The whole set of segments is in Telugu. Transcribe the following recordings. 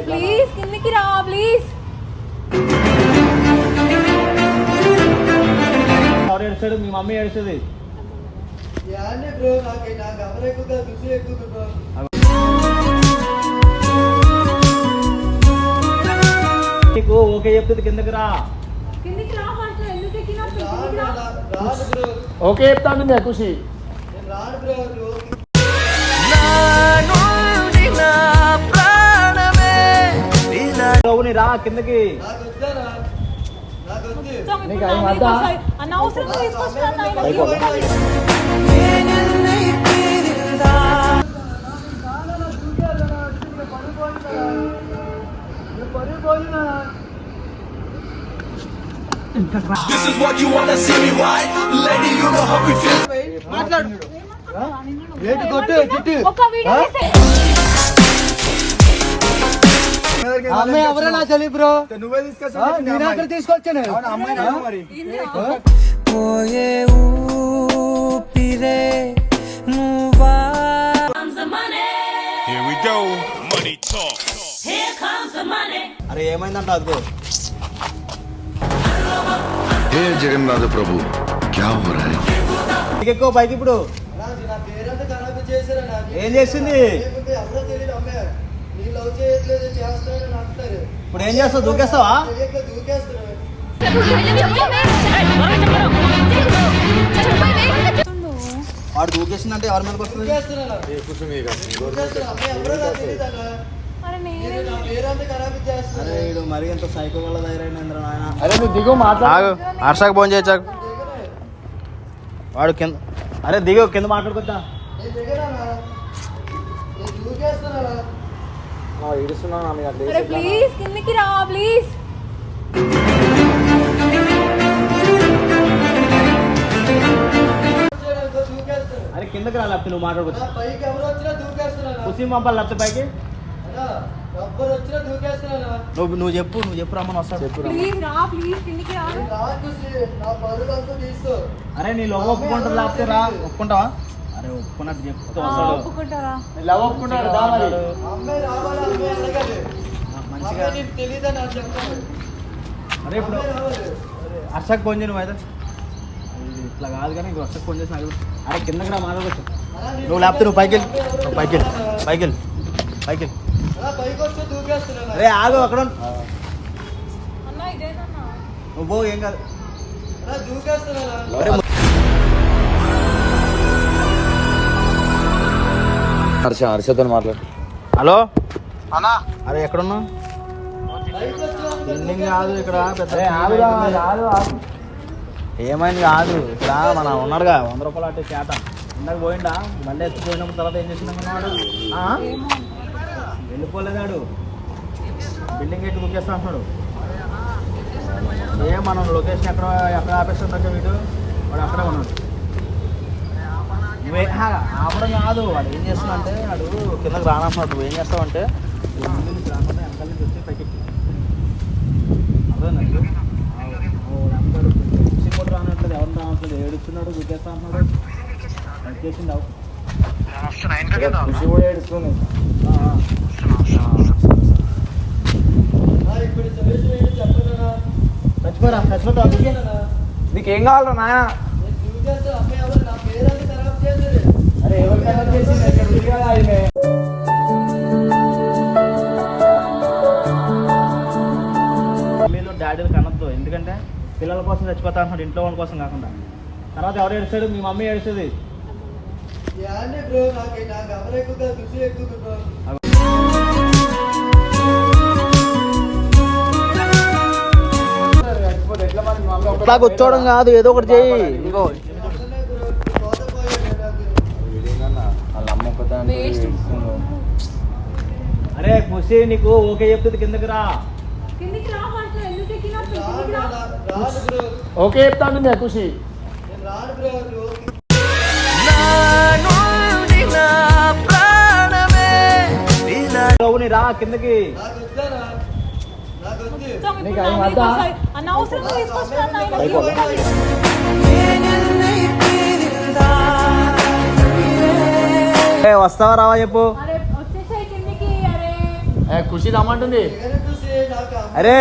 ప్లీజ్ కిందికి రా ప్లీజ్. ఎవరు ఏడుస్తాడు? మీ మమ్మీ ఏడుస్తుంది. నీకు ఓకే చెప్తుంది కిందకి రా. ఓకే చెప్తాను మీ ఖుషి. రా కిందకి. This is what you wanna see me right? Lady, you know how we feel. మాట్లాడు. ఏంటి కొట్టు చిట్టు? అమ్మాయి ఎవరే నా చెల్లి బ్రో? నువ్వే తీసుకొచ్చావు. నేను అక్కడ తీసుకొచ్చాను. మరి పోయే ఊపిరే నువ్వా. Here we go. Money talk. Here comes the money. అరే ఏమైందంట అదిగో. हे जगन्नाथ प्रभु क्या हो रहा है? ఎక్కువ పైకి ఇప్పుడు ఏం చేసింది? ఇప్పుడు ఏం చేస్తావు? దూకేస్తావా? వాడు దూకేసిందంటే ఎవరి మీదకి వస్తుంది? అరే వీడు మరి ఎంత సైకో వల్ల తయారైన నాయన. అరే నువ్వు దిగు మాట్లాడు. హర్షకు ఫోన్ చేయొచ్చా? వాడు కింద. అరే దిగు కింద మాట్లాడుకుంటా. ప్లీజ్ కిందికి రా ప్లీజ్. అరే కిందకి రా, లేకపోతే నువ్వు మాట్లాడుకోవచ్చు. కుసి పంపాలి లేకపోతే పైకి. నువ్వు చెప్పు రమ్మని వస్తాడు. ప్లీజ్ రా ప్లీజ్ కిందికి రా. అరే నీ లవ్ ఒప్పుకుంటారు లేకపోతే రా. ఒప్పుకుంటావా? అరే ఒప్పుకున్నట్టు చెప్తే వస్తాడు. ఒప్పుకుంటారా? లవ్ ఒప్పుకుంటాడు దా మరి. మంచిగా. అరే ఇప్పుడు హర్షకు ఫోన్ చేయను అయితే. ఇట్లా కాదు కానీ ఇంకో హర్షకు ఫోన్ చేసి నాకు. అరే కిందకి రా మాట్లాడవచ్చు. నువ్వు లేకపోతే నువ్వు పైకి వెళ్ళి. అరే ఆగు అక్కడ. అన్నా ఇదేనన్నా. నువ్వు పో ఏం కాదు. హర్షతో మాట్లాడు. హలో అన్నా. అరే ఎక్కడున్నా? బిల్డింగ్ కాదు ఇక్కడ పెద్ద. ఏమైంది కాదు ఇక్కడ మన ఉన్నాడుగా 100 రూపాయలు అట్టే చేత. ఇందాక పోయిండా? మళ్ళీ ఎత్తుకుపోయినప్పుడు తర్వాత ఏం చేసిందన్నాడు? వెళ్ళిపోలేదాడు. బిల్డింగ్ ఎట్టు దూకేస్తా అంటున్నాడు. ఏం మనం లొకేషన్ ఎక్కడ ఆపేస్తుందా వీడు? వాడు అక్కడే ఉన్నాడు. నువ్వే ఆపడం కాదు. వాడు ఏం చేస్తున్నా అంటే వాడు కిందకి రానంటున్నాడు. నువ్వు ఏం చేస్తావంటే ముందు నుంచి రాకుండా వెనకాల నుంచి వచ్చి పైకి అర్థమైందండి. అందరూ కుర్చీ కూడా రానట్లేదు, ఎవరు రానట్లేదు, ఏడుస్తున్నాడు, దూకేస్తా అంటున్నాడు. చేసిందావు ఖుషి కూడా ఏడుస్తుంది. చచ్చిపోతా. నీకేం కావాలరా నాయన? అరే ఎవరు ఖరాబ్ చేసింది? మమ్మీలో డాడీలు కనద్దు. ఎందుకంటే పిల్లల కోసం చచ్చిపోతా అంటున్నాడు, ఇంట్లో వాళ్ళ కోసం కాకుండా. తర్వాత ఎవరు ఏడుస్తాడు? మీ మమ్మీ ఏడుస్తుంది. ఇట్లా కూర్చోవడం కాదు, ఏదో ఒకటి చేయి. ఇంకో అరే ఖుషి నీకు ఓకే చెప్తుంది కిందకి రా. ఓకే చెప్తాను మీ ఖుషి. రా కిందకి. వస్తావా రావా చెప్పు. ఖుషి రమ్మంటుంది. అరే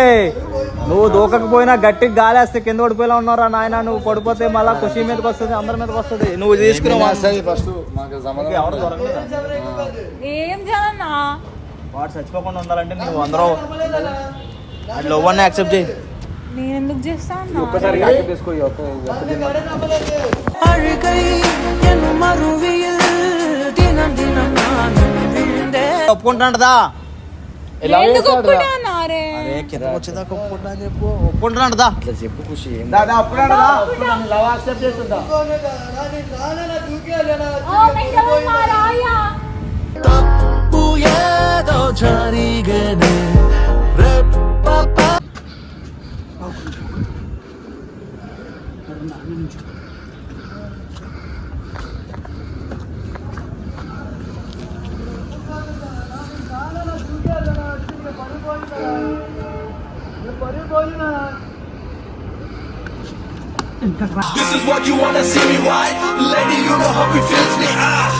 నువ్వు దూకకపోయినా గట్టికి గాలేస్తే కింద పడిపోయేలా ఉన్నారా నాయన. నువ్వు పడిపోతే మళ్ళీ ఖుషి మీదకి వస్తుంది, అందరి మీదకి వస్తుంది. నువ్వు తీసుకున్నావు ఫస్ట్ మాకు ఎవరు దొరకలేదా? ఏం చేయాలన్నా? వాడు చచ్చిపోకుండా ఉండాలంటే నువ్వు అందరూ లవ్ అన్నీ యాక్సెప్ట్ చేయి. నేను ఎందుకు చేస్తా అన్నా? ఒక్కసారి తీసుకో. அழுகை என் மறுவியில் தினம் தினம் நான் விழுந்தே ఒప్పుకుంటాంటదా? ఎందుకు ఒప్పుకుంటా అన్నా? అరే కిందకు వచ్చేదాకా ఒప్పుకుంటా అని చెప్పు. ఒప్పుకుంటాంటదా? అట్లా చెప్పు ఖుషి. లవ్ యాక్సెప్ట్ చేస్తుందా? ఓ వెంకటరమణ మారాయా. తప్పు ఏదో జరిగనే రెప్పప This is what you wanna see me, right? Lady, you know how it feels me.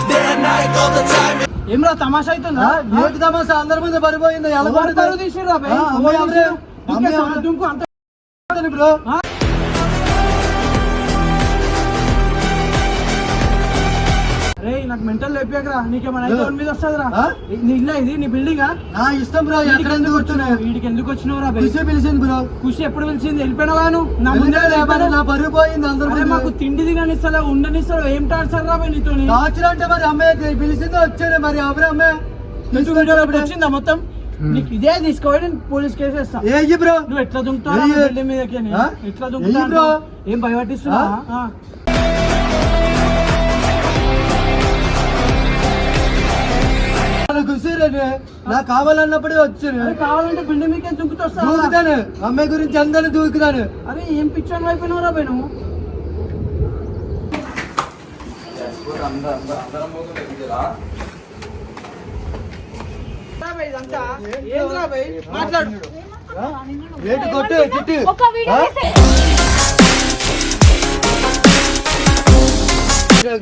Day and night, all the time. ఏమ్రా తమాషా అవుతుందా? ఏంటి తమాషా? అందరి ముందు పడిపోయింది. దుంకు అంత బ్రో. అరే నాకు మెంటల్ లేపాకరా. నీకేమైనా అయితే మీద వస్తుందిరా. నీ ఇల్లా ఇది? నీ బిల్డింగా? నా ఇష్టం బ్రో. వీడికి ఎందుకు వచ్చినావు? ఖుషి పిలిచింది బ్రో. ఖుషి ఎప్పుడు పిలిచింది? వెళ్ళిపోయినావా నువ్వు? నా ముందే నా పరుగు పోయింది. అందరూ మాకు తిండి దిగనిస్తావు, ఉండనిస్తావు. ఏం టార్చర్ రా నీతో? టార్చర్ అంటే మరి అమ్మాయి పిలిచిందో వచ్చాను. మరి ఎవరు అమ్మాయి వచ్చిందా మొత్తం? నీకు ఇదే తీసుకోవాలి, పోలీస్ కేసు వేస్తా. ఏ బ్రో నువ్వు ఎట్లా దుంకుతావు బిల్డింగ్ మీదకి? ఎట్లా దుంకుతావు? ఏం భయపట్టిస్తున్నా? నాకు కావాలన్నప్పుడే వచ్చాను. కావాలంటే బిల్డింగ్ మీకే దూకుతాను. అమ్మాయి గురించి అందరినీ దూకుతాను. అరే ఏం పిక్చర్ అయిపోయినావు రా నువ్వు? మాట్లాడు. ఒక వీడియో చేసే.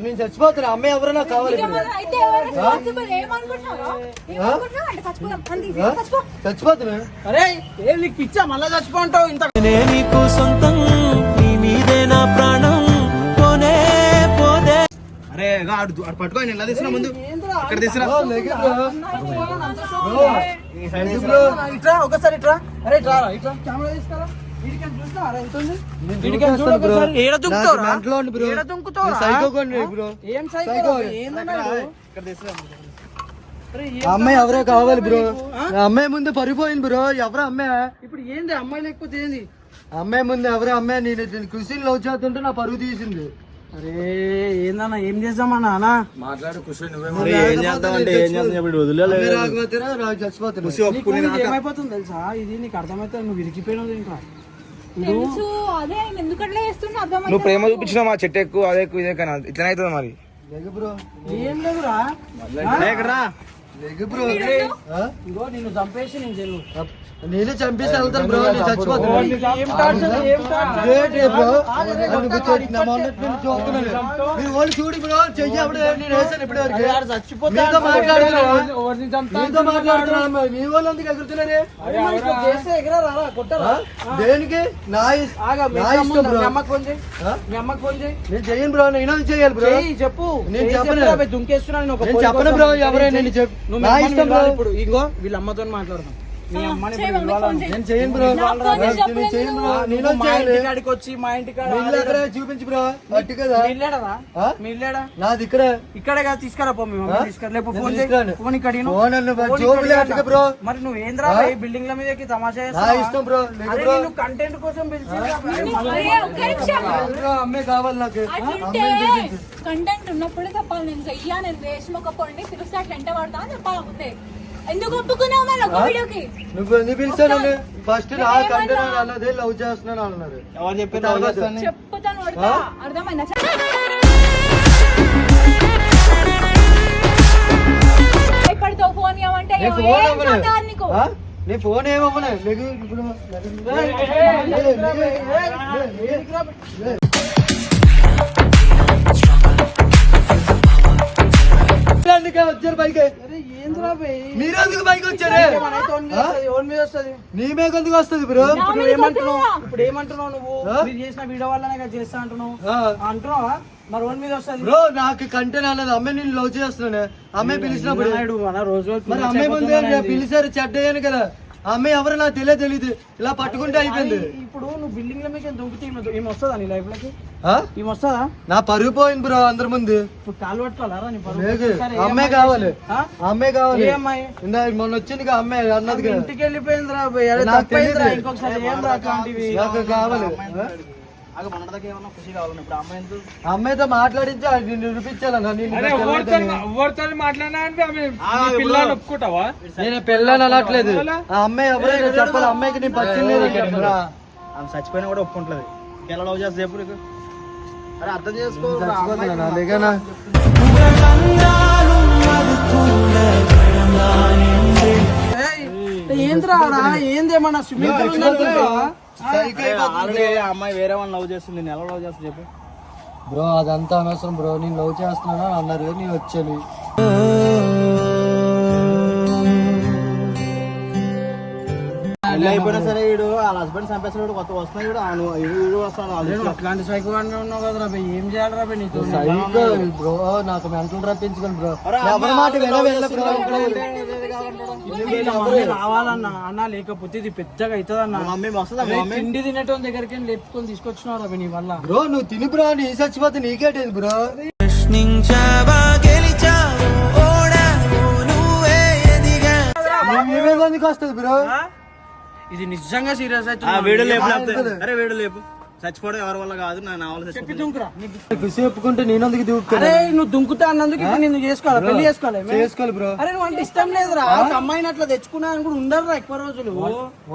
నేను చచ్చిపోతాను. అమ్మాయి ఎవరో నాకు కావాలి. అయితే ఎవరు responsible? ఏమనుకుంటున్నావు? ఏమనుకుంటున్నావు అంటే చచ్చిపోదాం. అంది చచ్చిపో. చచ్చిపోతున్నా. అరే ఏం నీకు పిచ్చా? మళ్ళా చచ్చిపోంటావు. ఇంత నీకు సొంతం నీ మీదే నా ప్రాణం పోనే పోదే. అరే ఆడు పట్టుకో. నేను ఎలా తీసిన ముందు ఇక్కడ తీసిన. ఒకసారి ఇట్రా. అరే ఇట్రా ఇట్రా. కెమెరా తీసుకురా. అమ్మాయి ఎవరో కావాలి బ్రో. అమ్మాయి ముందు పరిపోయింది బ్రో. ఎవరో అమ్మాయి ఇప్పుడు ఏంది? అమ్మాయి లేకపోతే ఏంది? అమ్మాయి ముందు ఎవరో అమ్మాయి. నేను కృషిని లవ్ చేస్తుంటే నా పరుగు తీసింది. అరే ఏందన్నా? ఏం చేద్దామన్నా? అన్నా మాట్లాడు ఖుషి. ఏం చేద్దామంటే ఏం చేద్దాం? ఇప్పుడు వదిలేదు. ఏమైపోతుంది తెలుసా? ఇది నీకు అర్థమైతే నువ్వు విరిగిపోయినావు. ఇంకా తెలుసు. అదే ఆయన ఎందుకు అట్లా చేస్తున్నా అర్థం. నువ్వు ప్రేమ చూపించినావు. మా చెట్టు ఎక్కువ అదే ఎక్కువ ఇదే కానీ ఇట్లా అవుతుంది మరి. బ్రో ఏం లేదురా. బ్రో ఇంకో నిన్ను చంపేసి నేను జైలు. నేనే చంపేసి వెళ్తాను బ్రో. నేను చచ్చిపోతాను. చూడు బ్రో. చెయ్యి అప్పుడు నేను వేసాను. ఇప్పుడు చచ్చిపోతా మాట్లాడుతున్నాను. మీ వాళ్ళు అందుకు ఎగురుతున్నారే. కొట్టరా? దేనికి? నా ఇష్టం బ్రో. మీ అమ్మకి ఫోన్ చేయి. నేను చెయ్యను బ్రో. నేను చేయాలి బ్రో. చెప్పు. నేను చెప్పను. దుంకేస్తున్నాను. నేను చెప్పను బ్రో. ఎవరైనా నేను చెప్పు. నా ఇష్టం బ్రో. ఇప్పుడు ఇంకో వీళ్ళ అమ్మతో మాట్లాడదాం. నేను చేయను బ్రో. ఇంటికాడికి వచ్చి మా ఇంటికాడ చూపించు బ్రో. అట్టు కదా నాది ఇక్కడే కదా. తీసుకురా పో. ఫోన్ ఇక్కడ బ్రో. మరి నువ్వు ఏంద్రా బిల్డింగ్ ల మీద తమాషా? నా ఇష్టం బ్రో. కంటెంట్ కోసం అమ్మే కావాలి నాకు. కంటెంట్ ఉన్నప్పుడే చెప్పాలి. నేను చెయ్యా, నేను రేషం ఒక పొండి పిలిస్తే అట్లా ఎంట పడతా అని చెప్పాలి ముందే. ఎందుకు ఒప్పుకున్నావు మరి ఒక వీడియోకి? నువ్వు ఎందుకు పిలిచాను? ఫస్ట్ నా కంటెంట్ అన్నదే లవ్ చేస్తున్నాను అన్నారు. ఎవరు చెప్పారు? చెప్పుతాను. అర్థమైందా? భయపడతావు ఫోన్ ఇవ్వమంటే? నీ ఫోన్ ఏమవ్వలే. అందుకే వచ్చారు పైకి. అరే ఏంద్రా బే మీరు ఎందుకు పైకి వచ్చారు? ఓన్ మీద వస్తుంది నీ మీద ఎందుకు వస్తుంది బ్రో? ఇప్పుడు ఏమంటున్నావు నువ్వు మీరు చేసిన వీడియో వల్లనే చేస్తా అంటున్నావు అంటున్నావా మరి ఓన్ మీద వస్తుంది బ్రో నాకు కంటెంట్ అన్నది అమ్మాయి నేను లవ్ చేస్తున్నాను. అమ్మాయి పిలిచినప్పుడు మన రోజు మరి అమ్మాయి ముందు పిలిచారు చెడ్డయ్యాను కదా. ఆ అమ్మాయి ఎవరో నాకు తెలియదు. ఇలా పట్టుకుంటే అయిపోయింది. ఇప్పుడు నువ్వు బిల్డింగ్ లో మీకు దొంగితే ఏమి వస్తుందా నీ లైఫ్ లోకి ఆ? ఏమి వస్తుందా నా పరుగు పోయింది బ్రో అందరి ముందు. ఇప్పుడు కాలు పట్టుకోవాలా నీ పరువు? లేదు. సరే, ఏ అమ్మాయి అమ్మాయి కావాలి. ఆ? అమ్మాయి కావాలి. ఏ అమ్మాయి? మొన్న వచ్చింది అమ్మాయి అన్నది కదా. ఇంటికి వెళ్ళిపోయిందిరా బే. అరే నాకు తప్పైందిరా. తెలీదు. ఇంకొకసారి ఏం రా అట్లాంటివి నాకు కావాలి. ఆ అమ్మాయితో మాట్లాడించి అది నిన్ను నిరూపించాలన్నా. నేను పెళ్ళని అనట్లేదు. ఆ అమ్మాయి ఎవరైనా చెప్పాలి. అమ్మాయికి నేను పచ్చింది చచ్చిపోయినా కూడా ఒప్పుకుంటది. ఎలా లవ్ చేస్తే చెప్పు నీకు? అరే అర్థం చేసుకో. లేకనా ఏంద్రా ఏందేమన్నా స్విమ్మింగ్ పూల్ ఉందనుకుంటావా? ఆల్రెడీ ఆ అమ్మాయి వేరే వాళ్ళని లవ్ చేస్తుంది. నేను ఎలా లవ్ చేస్తా చెప్పు? బ్రో అదంతా అనవసరం బ్రో. నేను లవ్ చేస్తున్నాను అన్నారు నేను వచ్చాను. పెళ్ళి అయిపోయినా సరే వీడు వాళ్ళ హస్బెండ్ చంపేస్తాడు. కొత్త వస్తున్నాయి వీడు వస్తాడు. అట్లాంటి సైకో ఉన్నావు కదరా బే. ఏం చేయాలరా బే నీతో? సైకో బ్రో నాకు మెంటల్ రప్పించుకోండి బ్రో. ఎవరి మాట వెళ్ళ బ్రో. మమ్మీ రావాలన్నా అన్నా లేకపోతే ఇది పెద్దగా అవుతుందన్నా. మమ్మీ వస్తుందా? తిండి తినేటోని దగ్గరికి లేపుకొని తీసుకొచ్చినావు నీ వల్ల. బ్రో నువ్వు తిని బ్రో. నీ చచ్చిపోతే నీకేటేది బ్రో. ప్రశ్నించావా గెలిచావు ఓడావు నువ్వే ఎదిగా నీవేందుకు వస్తుంది బ్రో? ఇది నిజంగా సీరియస్ వీడు లేపు. అరే వీడు లేపు. చచ్చిపోవడం ఎవరి వల్ల కాదు. నా వల్ల చెప్పి దుంకురా. ఖుషి ఒప్పుకుంటే నేనందుకు దూకుతాను. అరే నువ్వు దుంకుతా అన్నందుకు ఇప్పుడు నిన్ను చేసుకోవాలి. పెళ్లి చేసుకోవాలి. చేసుకోవాలి బ్రో. అరే నువ్వు అంటే ఇష్టం లేదురా. ఒక అమ్మాయిని అట్లా తెచ్చుకున్నా అని కూడా ఉండరురా ఎక్కువ రోజులు.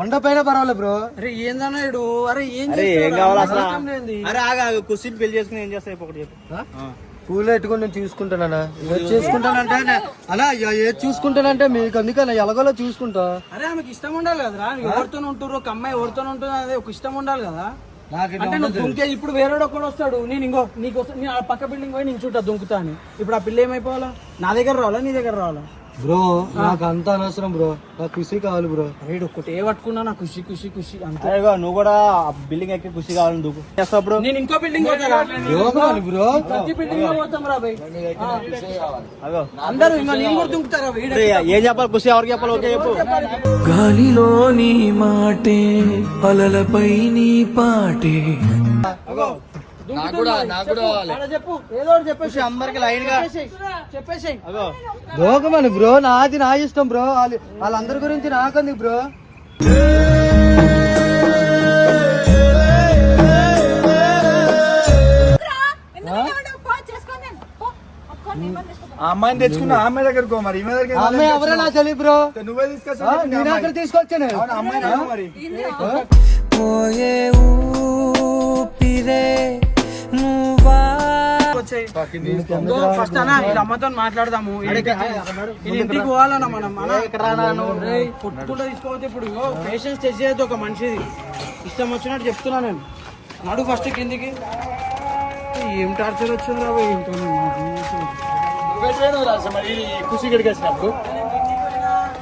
వండపైన పర్వాలేదు బ్రో. అరే ఏందన్నాడు? అరే ఏం ఏం కావాలి అసలు? ఇష్టం లేనిది. అరే ఆగా కుర్చీని పెళ్లి చేసుకుని ఏం చేస్తా ఒకటి చెప్పు. పూలు పెట్టుకుని నేను చూసుకుంటానా? ఏది చూసుకుంటానంటే అలా ఏది చూసుకుంటానంటే మీకు అందుకని ఎలాగోలో చూసుకుంటా. అరే ఆమెకి ఇష్టం ఉండాలి కదరా. ఎవరితో ఉంటారు ఒక అమ్మాయి ఎవరితో ఉంటుంది అదే ఒక ఇష్టం ఉండాలి కదా. అంటే నువ్వు దుంకే ఇప్పుడు వేరే ఒకడు వస్తాడు. నేను ఇంకో నీకోసం నేను ఆ పక్క బిల్డింగ్ పోయి నేను చూటా దుంకుతా అని. ఇప్పుడు ఆ పిల్ల ఏమైపోవాలా? నా దగ్గర రావాలా నీ దగ్గర రావాలా? బ్రో నాకు అంత అనవసరం బ్రో. నాకు ఖుషి కావాలి బ్రో. రేడు ఒక్కటే పట్టుకున్నా నా ఖుషి ఖుషి ఖుషి అంతే. అరే నువ్వు కూడా బిల్డింగ్ ఎక్కి ఖుషి కావాలని దూకు చేస్తావు. నేను ఇంకో బిల్డింగ్ పోతారా? బ్రో ప్రతి బిల్డింగ్ లో పోతాం రా భయ్. అగో అందరూ ఇంకా నేను కూడా దుంకుతారా? ఏం చెప్పాలి? ఖుషి ఎవరికి చెప్పాలి? ఓకే చెప్పు. గాలిలో నీ మాటే అలలపై నీ పాటే చెప్పు ఏదో ఒకటి చెప్పేసి అందరికి లైన్ గా చెప్పేసి అగో దోకమని బ్రో. నాది నా ఇష్టం బ్రో. వాళ్ళందరి గురించి నాకంది బ్రో. ఆ అమ్మాయిని తెచ్చుకున్నా ఆ అమ్మాయి దగ్గరకు మరి ఈమె దగ్గర అమ్మాయి ఎవరో నాకు తెలియదు బ్రో. నువ్వే తీసుకొచ్చా నేను అక్కడ తీసుకొచ్చాను. అమ్మాయి మరి పోయే ఊపిరే నువ్వా ఫస్ట్ అన్న వీళ్ళ అమ్మతో మాట్లాడదాము. ఇది ఇంటికి పోవాలన్నా మనం. రేయ్, కొట్టుకుంటూ తీసుకోవచ్చు. ఇప్పుడు పేషెన్స్ టెస్ట్ చేయొద్దు ఒక మనిషిది. ఇష్టం వచ్చినట్టు చెప్తున్నా నేను. నడు ఫస్ట్ కిందికి. ఏం టార్చర్ వచ్చింది రా ఇంట్లో ఖుషి గడికి వచ్చినప్పుడు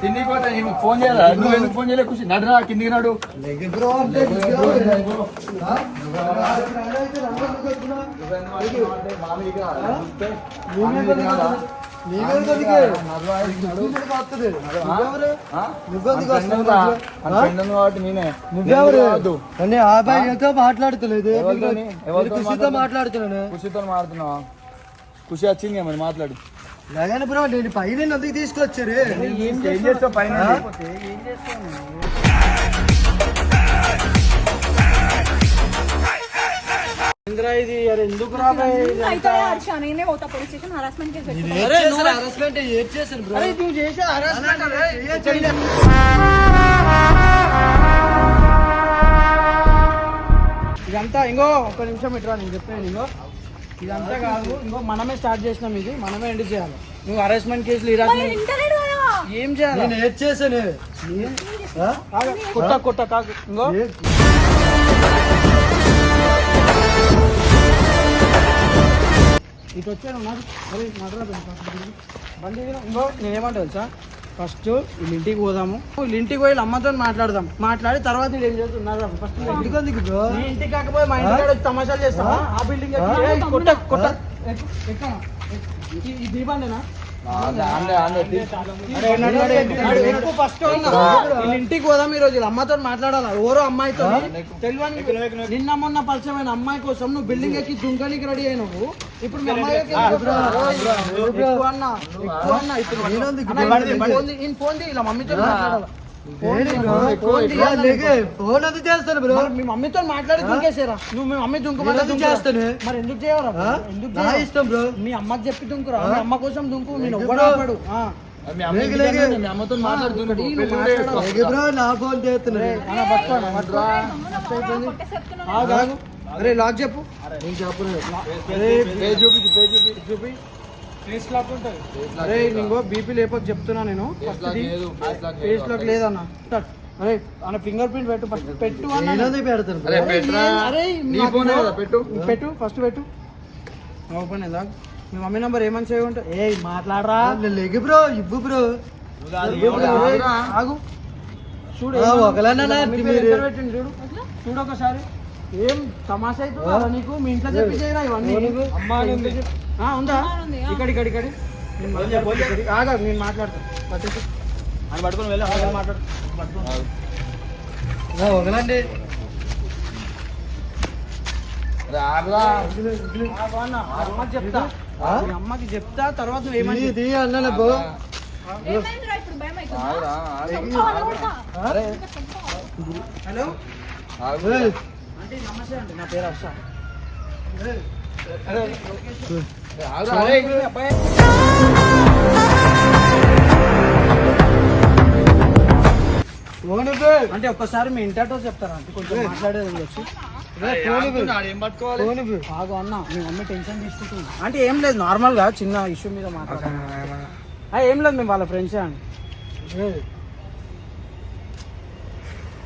కిందికి పోతే ఫోన్ చేయాలా? నువ్వు ఎందుకు ఫోన్ చేయలే? ఖుషి నడురా కిందికి నడు. బ్రో అంటే మాట్లాడుతలేదు. ఖుషితో మాట్లాడుతున్నాను. ఖుషితో మాట్లాడుతున్నావా? ఖుషి వచ్చింది మరి మాట్లాడు. లేగానే బ్రో నేను పైన ఎందుకు తీసుకొచ్చారు? ఏం చేస్తావు పైన? ఇది అరే ఎందుకు రాబాయ్? నేనే పోతా పోలీస్ స్టేషన్ హరాస్మెంట్ కేసు పెట్టుకో. హరాస్మెంట్ ఏం చేశాను బ్రో? అరే నువ్వు చేసే హరాస్మెంట్ ఇదంతా ఇంకో ఒక నిమిషం ఇట్రా నేను చెప్పాను. ఇంకో ఇదంతా కాదు. ఇంకో మనమే స్టార్ట్ చేసినాం. ఇది మనమే ఎండ్ చేయాలి. నువ్వు హరాస్మెంట్ కేసులు ఏం చేయాలి? నేను ఏం చేశాను? కొట్ట కొట్ట కాకు. ఇంకో ఇటు వచ్చాను. అరే మాట్లాడదు బండి ఇంకో నేనేమంటా తెలుసా, ఫస్ట్ వీళ్ళ ఇంటికి పోదాము, వీళ్ళ ఇంటికి పోయి వీళ్ళ అమ్మతో మాట్లాడదాం, మాట్లాడి తర్వాత వీళ్ళు ఏం చేస్తున్నారు ఫస్ట్ ఇంటికి బ్రో, నీ ఇంటికి కాకపోతే మా ఇంటికి వచ్చి తమాషాలు చేస్తావా? ఆ బిల్డింగ్ ఈ దీపాండేనా ఫస్ట్ వీళ్ళ ఇంటికి పోదాం ఈ రోజు, వీళ్ళ అమ్మతో మాట్లాడాలి, ఎవరో అమ్మాయితో తెలియని నిన్న మొన్న పరిచయమైన అమ్మాయి కోసం నువ్వు బిల్డింగ్ ఎక్కి దుంకనికి రెడీ అయినావు. ఇప్పుడు మీ అమ్మాయి ఫోన్ ఇలా మమ్మీతో మాట్లాడాలి, ఫోన్ అది చేస్తాను బ్రో, మీ మమ్మీతో మాట్లాడి దుంకేసారా? నువ్వు మీ మమ్మీ దుంకు చేస్తాను, మరి ఎందుకు చేయవరా? ఎందుకు ఇష్టం బ్రో, మీ అమ్మకి చెప్పి దుంకురా, మీ అమ్మ కోసం దుంకు, నేను ఒక్కడాపడు అమ్మతో మాట్లాడుతున్నాడు నా ఫోన్ చేస్తున్నా. అరే లాక్ చెప్పు, చూపి ఫేస్ లాక్ ఉంటుంది. అరే ఇంకో బీపీ లేకపోతే చెప్తున్నా నేను, ఫస్ట్ ఫేస్ లాక్ లేదన్నా. అరే అన్న ఫింగర్ ప్రింట్ పెట్టు, ఫస్ట్ పెట్టు పెడతాను. పెట్టు ఫస్ట్ పెట్టు. ఓపెన్ అయిందా? మీ మమ్మీ నెంబర్ ఏమని సేవ్ ఉంటుంది? ఏ మాట్లాడరా లేగి బ్రో, ఇవ్వు బ్రో, ఆగు చూడు చూడు చూడు ఒకసారి. ఏం తమాషా అవుతుందా నీకు? మీ ఇంట్లో చెప్పి చేయరా ఇవన్నీ? ఉందా ఇక్కడ ఆగా, నేను మాట్లాడతాను. పట్టుకుని వెళ్ళి మాట్లాడు, ఒకలండి చెప్తా, మీ అమ్మకి చెప్తా, తర్వాత నువ్వు ఏమని అన్నా ఏమైందిరా ఇప్పుడు భయం అవుతుందా? హలో అంటే నమస్తే అండి, నా పేరు హర్ష. అంటే ఒక్కసారి మీ ఇంటర్టో చెప్తారా? అంటే కొంచెం మాట్లాడేది వచ్చి బాగా అన్న, మీ మమ్మీ టెన్షన్ తీసుకుంటుంది. అంటే ఏం లేదు, నార్మల్ గా చిన్న ఇష్యూ మీద మాట్లాడతాం. ఏం లేదు, మేము వాళ్ళ ఫ్రెండ్సే అండి.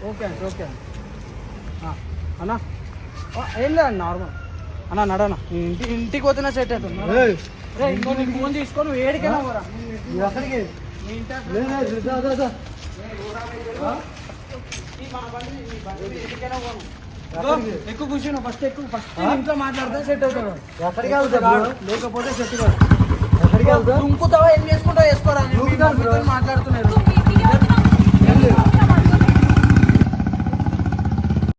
ఓకే అండి, ఓకే అండి అన్నా. ఏం లేదండి, నార్మల్ అన్నా. నడనా ఇంటికి పోతున్నా సెట్ అవుతుంది. ఇంకో నీ ఫోన్ తీసుకొని ఏడికైనా పోరా, ఎక్కడికి ఎక్కువ కూర్చొని ఫస్ట్ ఇంట్లో మాట్లాడితే సెట్ అవుతాడు. లేకపోతే సెట్ కాదు. ఇంకుతావా ఏం చేసుకుంటావు వేసుకోరా, మాట్లాడుతున్నారు.